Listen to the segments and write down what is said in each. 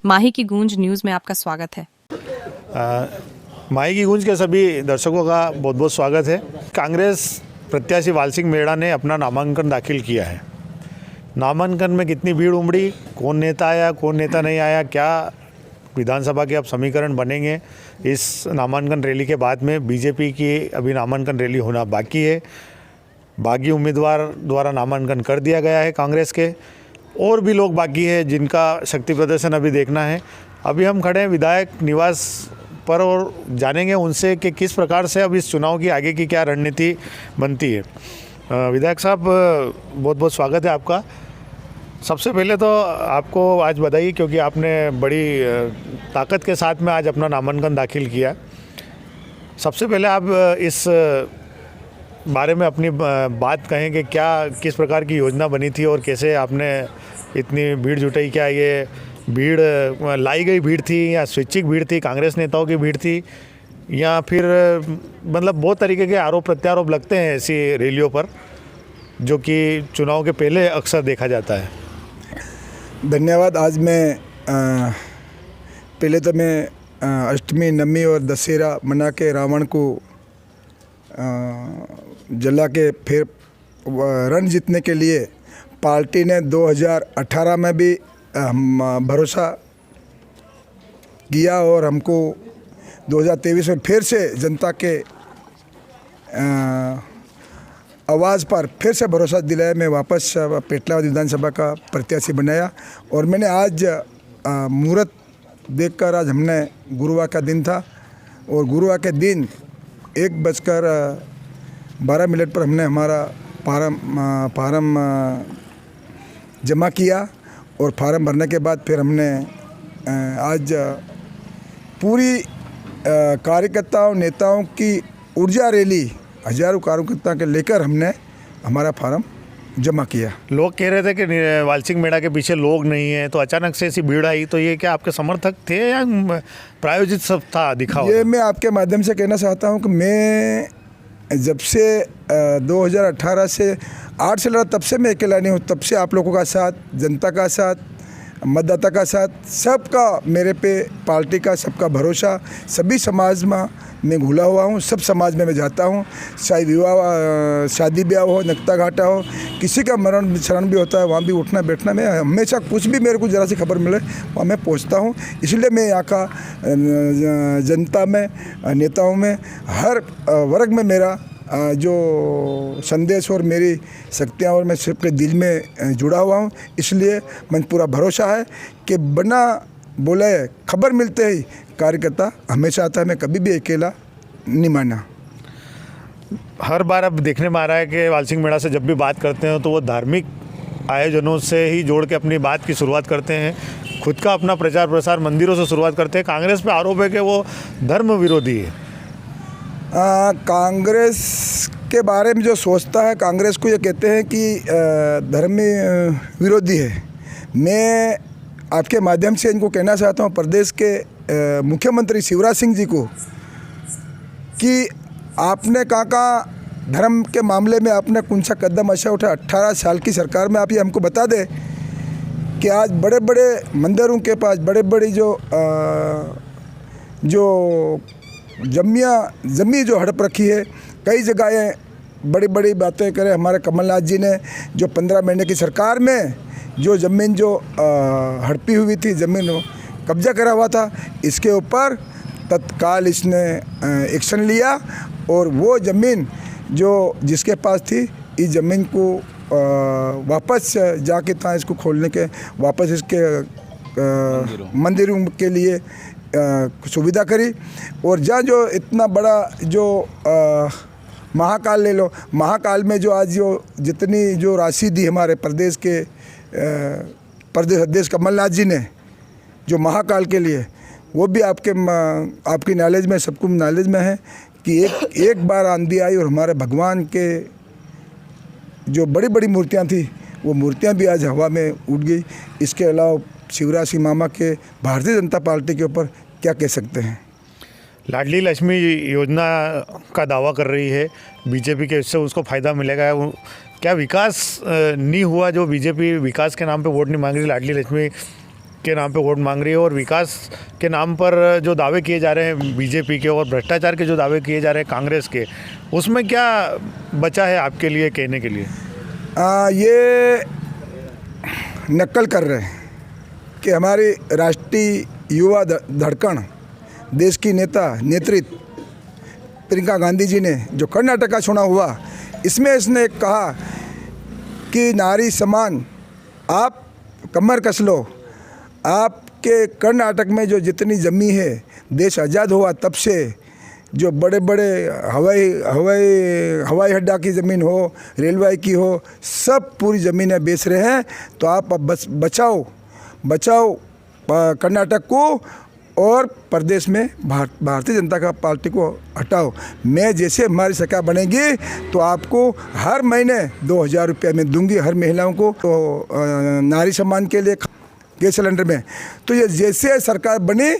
माही की गूंज न्यूज़ में आपका स्वागत है। माही की गूंज के सभी दर्शकों का बहुत बहुत स्वागत है। कांग्रेस प्रत्याशी वाल सिंह मेड़ा ने अपना नामांकन दाखिल किया है। नामांकन में कितनी भीड़ उमड़ी, कौन नेता आया, कौन नेता नहीं आया, क्या विधानसभा के अब समीकरण बनेंगे, इस नामांकन रैली के बाद में बीजेपी की अभी नामांकन रैली होना बाकी है। बागी उम्मीदवार द्वारा नामांकन कर दिया गया है कांग्रेस के, और भी लोग बाकी है जिनका शक्ति प्रदर्शन अभी देखना है। अभी हम खड़े हैं विधायक निवास पर और जानेंगे उनसे कि किस प्रकार से अब इस चुनाव की आगे की क्या रणनीति बनती है। विधायक साहब, बहुत बहुत स्वागत है आपका। सबसे पहले तो आपको आज बधाई, क्योंकि आपने बड़ी ताकत के साथ में आज अपना नामांकन दाखिल किया। सबसे पहले आप इस बारे में अपनी बात कहें कि क्या किस प्रकार की योजना बनी थी और कैसे आपने इतनी भीड़ जुटाई। क्या ये भीड़ लाई गई भीड़ थी या स्वैच्छिक भीड़ थी, कांग्रेस नेताओं की भीड़ थी, या फिर मतलब बहुत तरीके के आरोप प्रत्यारोप लगते हैं ऐसी रैलियों पर, जो कि चुनाव के पहले अक्सर देखा जाता है। धन्यवाद। आज मैं पहले तो मैं अष्टमी, नवमी और दशहरा मना के रावण को जला के फिर रण जीतने के लिए पार्टी ने 2018 में भी भरोसा किया और हमको 2023 में फिर से जनता के आवाज़ पर फिर से भरोसा दिलाया। मैं वापस पेटलावद विधानसभा का प्रत्याशी बनाया और मैंने आज मुहूर्त देखकर, आज हमने गुरुवार का दिन था और गुरुवार के दिन 1:12 पर हमने हमारा फार्म जमा किया और फार्म भरने के बाद फिर हमने आज पूरी कार्यकर्ताओं नेताओं की ऊर्जा रैली, हजारों कार्यकर्ताओं के लेकर हमने हमारा फार्म जमा किया। लोग कह रहे थे कि वाल सिंह मेड़ा के पीछे लोग नहीं है, तो अचानक से ऐसी भीड़ आई, तो ये क्या आपके समर्थक थे या प्रायोजित सब था, दिखावा? ये मैं आपके माध्यम से कहना चाहता हूँ कि मैं जब से 2018 से 8 से लड़ा, तब से मैं अकेला नहीं हूँ। तब से आप लोगों का साथ, जनता का साथ, मतदाता का साथ, सबका मेरे पे, पार्टी का सबका भरोसा, सभी समाज में मैं घुला हुआ हूँ। सब समाज में मैं जाता हूँ, चाहे विवाह, शादी ब्याह हो, नक्ता घाटा हो, किसी का मरण शरण भी होता है, वहाँ भी उठना बैठना, मैं हमेशा कुछ भी मेरे को ज़रा सी खबर मिले वहाँ मैं पहुँचता हूँ। इसलिए मैं यहाँ का जनता में, नेताओं में, हर वर्ग में मेरा जो संदेश और मेरी शक्तियाँ और मैं सबके दिल में जुड़ा हुआ हूँ। इसलिए मन पूरा भरोसा है कि बिना बोले खबर मिलते ही कार्यकर्ता हमेशा आता है। मैं कभी भी अकेला नहीं माना। हर बार अब देखने में आ रहा है कि वाल सिंह मेड़ा से जब भी बात करते हैं तो वो धार्मिक आयोजनों से ही जोड़ के अपनी बात की शुरुआत करते हैं। खुद का अपना प्रचार प्रसार मंदिरों से शुरुआत करते हैं। कांग्रेस पे आरोप है कि वो धर्म विरोधी है। कांग्रेस के बारे में जो सोचता है, कांग्रेस को ये कहते हैं कि धर्म विरोधी है। मैं आपके माध्यम से इनको कहना चाहता हूँ, प्रदेश के मुख्यमंत्री शिवराज सिंह जी को, कि आपने कहाँ धर्म के मामले में आपने कौन सा कदम अच्छा उठा। 18 साल की सरकार में आप ये हमको बता दें कि आज बड़े बड़े मंदिरों के पास बड़े बड़ी जो जमी जो हड़प रखी है, कई जगहें बड़ी बड़ी बातें करें। हमारे कमलनाथ जी ने जो 15 महीने की सरकार में जो ज़मीन जो हड़पी हुई थी, ज़मीन कब्जा करा हुआ था, इसके ऊपर तत्काल इसने एक्शन लिया और वो ज़मीन जो जिसके पास थी, इस ज़मीन को वापस जाके था इसको खोलने के, वापस इसके मंदिरों के लिए सुविधा करी। और जहाँ जो इतना बड़ा जो महाकाल ले लो, महाकाल में जो आज जो जितनी जो राशि दी हमारे प्रदेश के प्रदेश अध्यक्ष कमलनाथ जी ने जो महाकाल के लिए, वो भी आपकी नॉलेज में, सबको नॉलेज में है कि एक बार आंधी आई और हमारे भगवान के जो बड़ी बड़ी मूर्तियाँ थी, वो मूर्तियाँ भी आज हवा में उड़ गई। इसके अलावा शिवराज सिंह मामा के भारतीय जनता पार्टी के ऊपर क्या कह सकते हैं। लाडली लक्ष्मी योजना का दावा कर रही है बीजेपी के, इससे उसको फ़ायदा मिलेगा। क्या विकास नहीं हुआ? जो बीजेपी विकास के नाम पे वोट नहीं मांग रही, लाडली लक्ष्मी के नाम पे वोट मांग रही है और विकास के नाम पर जो दावे किए जा रहे हैं बीजेपी के और भ्रष्टाचार के जो दावे किए जा रहे हैं कांग्रेस के, उसमें क्या बचा है आपके लिए कहने के लिए? ये नकल कर रहे हैं कि हमारी राष्ट्रीय युवा धड़कन, देश की नेतृत्व प्रियंका गांधी जी ने जो कर्नाटक का चुनाव हुआ, इसमें इसने कहा कि नारी समान आप कमर कस लो। आपके कर्नाटक में जो जितनी ज़मीन है, देश आज़ाद हुआ तब से जो बड़े बड़े हवाई अड्डा की ज़मीन हो, रेलवे की हो, सब पूरी ज़मीनें बेच रहे हैं। तो आप अब बस बचाओ कर्नाटक को और प्रदेश में भारतीय जनता पार्टी को हटाओ। मैं जैसे हमारी सरकार बनेगी तो आपको हर महीने 2000 रुपये मैं दूंगी हर महिलाओं को, तो नारी सम्मान के लिए गैस सिलेंडर में। तो ये जैसे सरकार बनी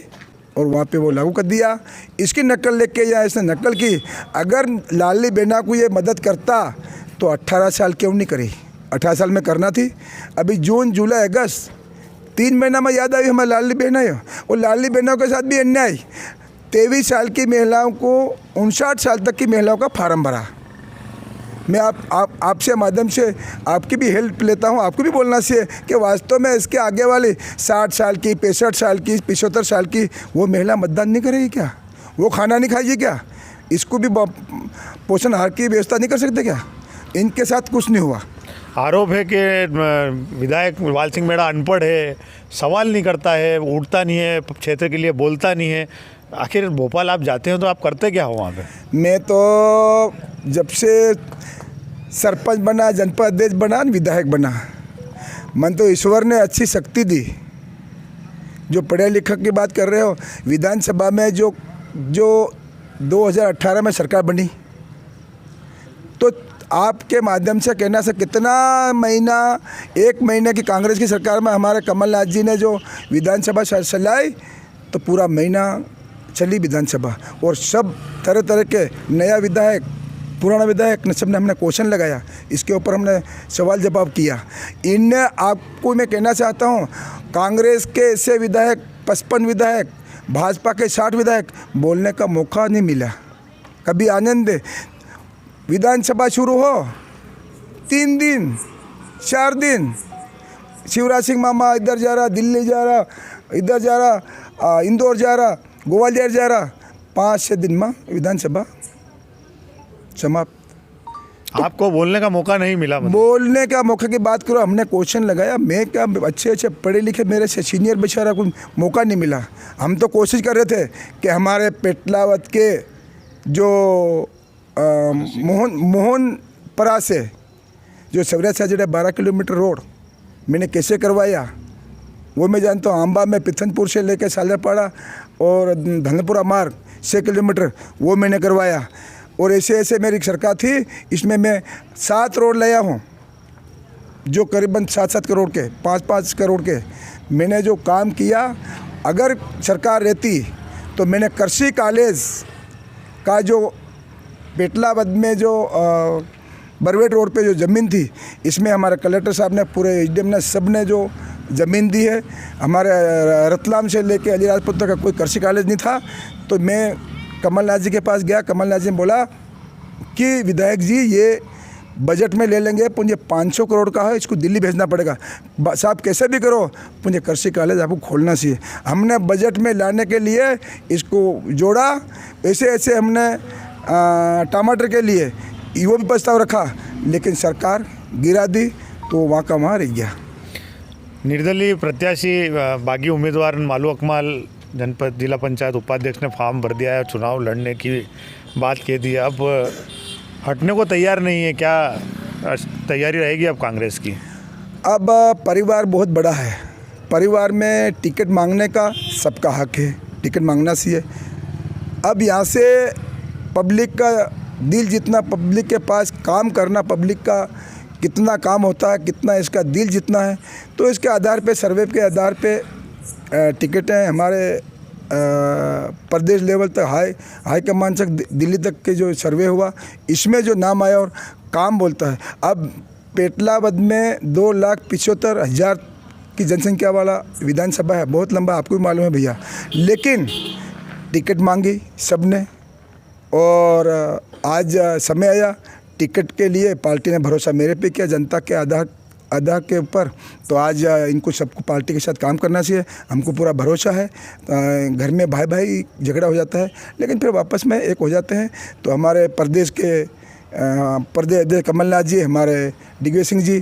और वहाँ पे वो लागू कर दिया। इसकी नकल लेके या इसने नकल की, अगर लाडली बहना को ये मदद करता तो 18 साल क्यों नहीं करी? 18 साल में करना थी। अभी जून जुलाई अगस्त 3 महीना में याद आई हमारी लाडली बहना है, और लाडली बहनों के साथ भी अन्याय। 23 साल की महिलाओं को 59 साल तक की महिलाओं का फार्म भरा। मैं आपसे माध्यम से आपकी भी हेल्प लेता हूं, आपको भी बोलना चाहिए कि वास्तव में इसके आगे वाली 60 साल की, 65 साल की, 75 साल की वो महिला मतदान नहीं करेगी क्या? वो खाना नहीं खाएगी क्या? इसको भी पोषण आहार की व्यवस्था नहीं कर सकते क्या? इनके साथ कुछ नहीं हुआ। आरोप है कि विधायक वाल सिंह मेड़ा अनपढ़ है, सवाल नहीं करता है, उठता नहीं है, क्षेत्र के लिए बोलता नहीं है। आखिर भोपाल आप जाते हो तो आप करते क्या हो वहाँ पे? मैं तो जब से सरपंच बना, जनपद अध्यक्ष बना, विधायक बना, मन तो ईश्वर ने अच्छी शक्ति दी। जो पढ़े लिखे की बात कर रहे हो, विधानसभा में जो 2018 में सरकार बनी, तो आपके माध्यम से कहना से कितना महीना, 1 महीने की कांग्रेस की सरकार में हमारे कमलनाथ जी ने जो विधानसभा चलाई, तो पूरा महीना चली विधानसभा, और सब तरह तरह के नया विधायक, पुराना विधायक, सब ने हमने क्वेश्चन लगाया, इसके ऊपर हमने सवाल जवाब किया। इनने, आपको मैं कहना चाहता हूँ, कांग्रेस के ऐसे विधायक 55 विधायक, भाजपा के 60 विधायक, बोलने का मौका नहीं मिला। कभी आनंद दे, विधानसभा शुरू हो 3 दिन 4 दिन शिवराज सिंह मामा इधर जा रहा, दिल्ली जा रहा, इधर जा रहा, इंदौर जा रहा, ग्वालियर जा रहा, 5-6 दिन में विधानसभा समाप्त। आपको बोलने का मौका नहीं मिला? बोलने का मौके की बात करो, हमने क्वेश्चन लगाया। मैं क्या, अच्छे पढ़े लिखे मेरे से सीनियर बेचारा को मौका नहीं मिला। हम तो कोशिश कर रहे थे कि हमारे पेटलावत के जो मोहनपरा से जो सवरिया से जुड़े 12 किलोमीटर रोड मैंने कैसे करवाया वो मैं जानता हूँ। आंबा में पिथनपुर से लेकर सालरपाड़ा और धनपुरा मार्ग 6 किलोमीटर वो मैंने करवाया। और ऐसे ऐसे मेरी सरकार थी, इसमें मैं 7 रोड लाया हूँ, जो करीबन 7-7 करोड़ के, 5-5 करोड़ के मैंने जो काम किया। अगर सरकार रहती तो मैंने कृषि कॉलेज का जो पेटलावद में जो बरवेट रोड पे जो ज़मीन थी, इसमें हमारे कलेक्टर साहब ने, पूरे एसडीएम ने, सब ने जो ज़मीन दी है। हमारे रतलाम से लेके अलीराजपुर तक का कोई कृषि कॉलेज नहीं था। तो मैं कमलनाथ जी के पास गया, कमलनाथ जी ने बोला कि विधायक जी ये बजट में ले लेंगे, मुझे 500 करोड़ का है, इसको दिल्ली भेजना पड़ेगा। साहब कैसे भी करो, मुझे कृषि कॉलेज आपको खोलना चाहिए। हमने बजट में लाने के लिए इसको जोड़ा। ऐसे ऐसे हमने टमाटर के लिए वो भी प्रस्ताव रखा, लेकिन सरकार गिरा दी, तो वहाँ का वहाँ रह गया। निर्दलीय प्रत्याशी बागी उम्मीदवार मालू अकमाल जनपद जिला पंचायत उपाध्यक्ष ने फॉर्म भर दिया है, चुनाव लड़ने की बात कह दी है। अब हटने को तैयार नहीं है, क्या तैयारी रहेगी अब कांग्रेस की? अब परिवार बहुत बड़ा है, परिवार में टिकट मांगने का सबका हक है, टिकट मांगना चाहिए। अब यहाँ से पब्लिक का दिल जितना, पब्लिक के पास काम करना, पब्लिक का कितना काम होता है, कितना इसका दिल जितना है, तो इसके आधार पे, सर्वे के आधार पे टिकटें हमारे प्रदेश लेवल तक, हाई कमान तक, दिल्ली तक के जो सर्वे हुआ, इसमें जो नाम आया और काम बोलता है। अब पेटलावद में 2,75,000 की जनसंख्या वाला विधानसभा है, बहुत लंबा, आपको भी मालूम है भैया। लेकिन टिकट मांगी सबने और आज समय आया टिकट के लिए। पार्टी ने भरोसा मेरे पे किया, जनता के आधार के ऊपर। तो आज इनको सबको पार्टी के साथ काम करना चाहिए, हमको पूरा भरोसा है। घर में भाई भाई झगड़ा हो जाता है लेकिन फिर वापस में एक हो जाते हैं। तो हमारे प्रदेश के प्रदेश अध्यक्ष कमलनाथ जी, हमारे दिग्विजय सिंह जी,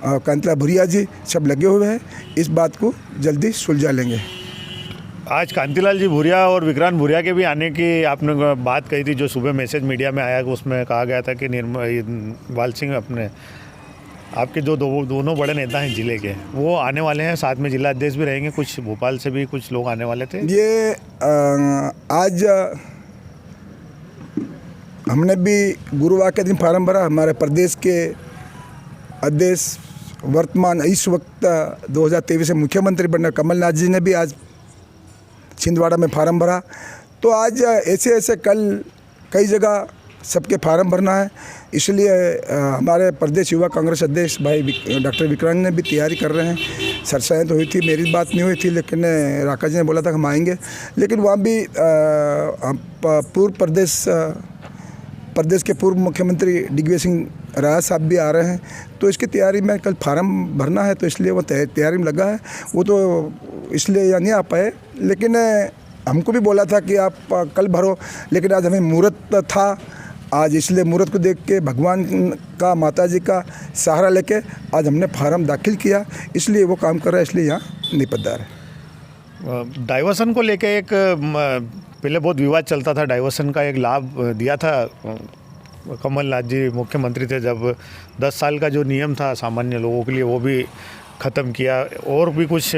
कांतिलाल भूरिया जी सब लगे हुए हैं, इस बात को जल्दी सुलझा लेंगे। आज कांतिलाल जी भूरिया और विक्रांत भूरिया के भी आने की आपने बात कही थी, जो सुबह मैसेज मीडिया में आया, उसमें कहा गया था कि वाल सिंह अपने आपके जो दोनों बड़े नेता हैं जिले के, वो आने वाले हैं, साथ में जिला अध्यक्ष भी रहेंगे, कुछ भोपाल से भी कुछ लोग आने वाले थे। ये आज हमने भी गुरुवार के दिन फार्म भरा। हमारे प्रदेश के अध्यक्ष वर्तमान इस वक्त 2023 से मुख्यमंत्री बनने कमलनाथ जी ने भी आज छिंदवाड़ा में फार्म भरा। तो आज ऐसे कल कई जगह सबके फार्म भरना है, इसलिए हमारे प्रदेश युवा कांग्रेस अध्यक्ष भाई डॉक्टर विक्रांत ने भी तैयारी कर रहे हैं। चर्चाएँ तो हुई थी, मेरी बात नहीं हुई थी, लेकिन राका जी ने बोला था हम आएंगे। लेकिन वहाँ भी पूर्व प्रदेश के पूर्व मुख्यमंत्री दिग्विजय सिंह राज साहब भी आ रहे हैं। तो इसकी तैयारी में कल फार्म भरना है, तो इसलिए वो तैयारी में लगा है। वो तो इसलिए यहाँ नहीं आ पाए, लेकिन हमको भी बोला था कि आप कल भरो, लेकिन आज हमें मुहूर्त था आज, इसलिए मुहूर्त को देख के भगवान का, माता जी का सहारा लेके आज हमने फार्म दाखिल किया, इसलिए वो काम कर रहा है, इसलिए यहाँ नहीं पधार है। डाइवर्सन को लेके एक पहले बहुत विवाद चलता था, डाइवर्सन का एक लाभ दिया था कमलनाथ जी मुख्यमंत्री थे जब, 10 साल का जो नियम था सामान्य लोगों के लिए वो भी ख़त्म किया, और भी कुछ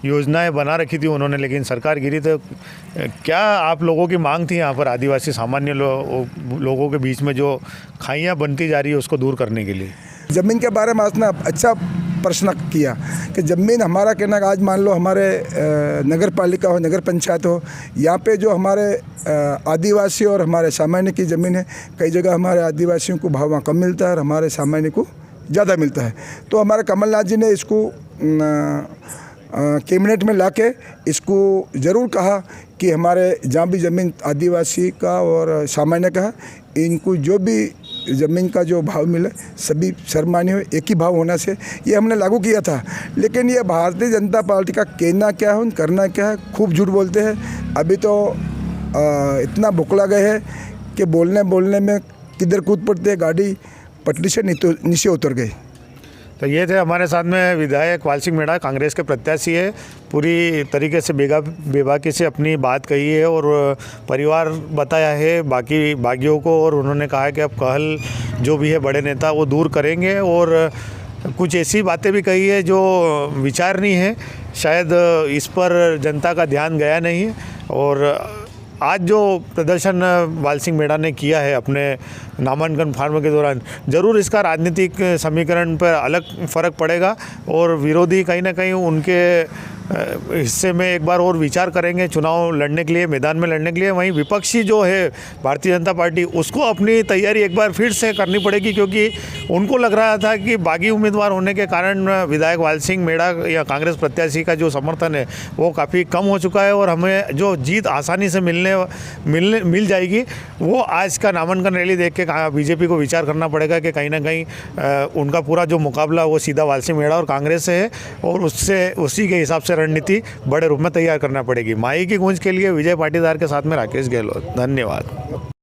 योजनाएं बना रखी थी उन्होंने, लेकिन सरकार गिरी। तो क्या आप लोगों की मांग थी यहाँ पर आदिवासी सामान्य लोगों के बीच में जो खाइयाँ बनती जा रही है उसको दूर करने के लिए? ज़मीन के बारे में आपने अच्छा प्रश्न किया कि ज़मीन हमारा कहना, आज मान लो हमारे नगर पालिका हो, नगर पंचायत हो, यहाँ पे जो हमारे आदिवासी और हमारे सामान्य की ज़मीन है, कई जगह हमारे आदिवासियों को भाव वहाँ कम मिलता है और हमारे सामान्य को ज़्यादा मिलता है। तो हमारे कमलनाथ जी ने इसको कैबिनेट में लाके इसको ज़रूर कहा कि हमारे जहाँ भी ज़मीन आदिवासी का और सामान्य का है, इनको जो भी ज़मीन का जो भाव मिले सभी सर्वमान्य हो, एक ही भाव होना से ये हमने लागू किया था। लेकिन ये भारतीय जनता पार्टी का कहना क्या है, करना क्या है, खूब झूठ बोलते हैं। अभी तो इतना बुकला गए हैं कि बोलने में किधर कूद पड़ते हैं, गाड़ी पटरी से नीचे उतर गई। तो ये थे हमारे साथ में विधायक वाल सिंह मेड़ा, कांग्रेस के प्रत्याशी है, पूरी तरीके से बेबाकी से अपनी बात कही है और परिवार बताया है बाकी बागियों को, और उन्होंने कहा कि अब कहल जो भी है बड़े नेता वो दूर करेंगे, और कुछ ऐसी बातें भी कही है जो विचारनीय है, शायद इस पर जनता का ध्यान गया नहीं है। और आज जो प्रदर्शन वाल सिंह मेड़ा ने किया है अपने नामांकन फार्म के दौरान, ज़रूर इसका राजनीतिक समीकरण पर अलग फ़र्क पड़ेगा और विरोधी कहीं ना कहीं उनके हिस्से में एक बार और विचार करेंगे चुनाव लड़ने के लिए, मैदान में लड़ने के लिए। वहीं विपक्षी जो है भारतीय जनता पार्टी, उसको अपनी तैयारी एक बार फिर से करनी पड़ेगी, क्योंकि उनको लग रहा था कि बागी उम्मीदवार होने के कारण विधायक वाल सिंह मेड़ा या कांग्रेस प्रत्याशी का जो समर्थन है वो काफ़ी कम हो चुका है, और हमें जो जीत आसानी से मिल जाएगी वो आज का नामांकन रैली देख के बीजेपी को विचार करना पड़ेगा कि कहीं ना कहीं उनका पूरा जो मुकाबला वो सीधा वाल सिंह मेड़ा और कांग्रेस से है, और उसी के हिसाब से रणनीति बड़े रूप में तैयार करना पड़ेगी। माई की गूंज के लिए विजय पाटीदार के साथ में राकेश गहलोत। धन्यवाद।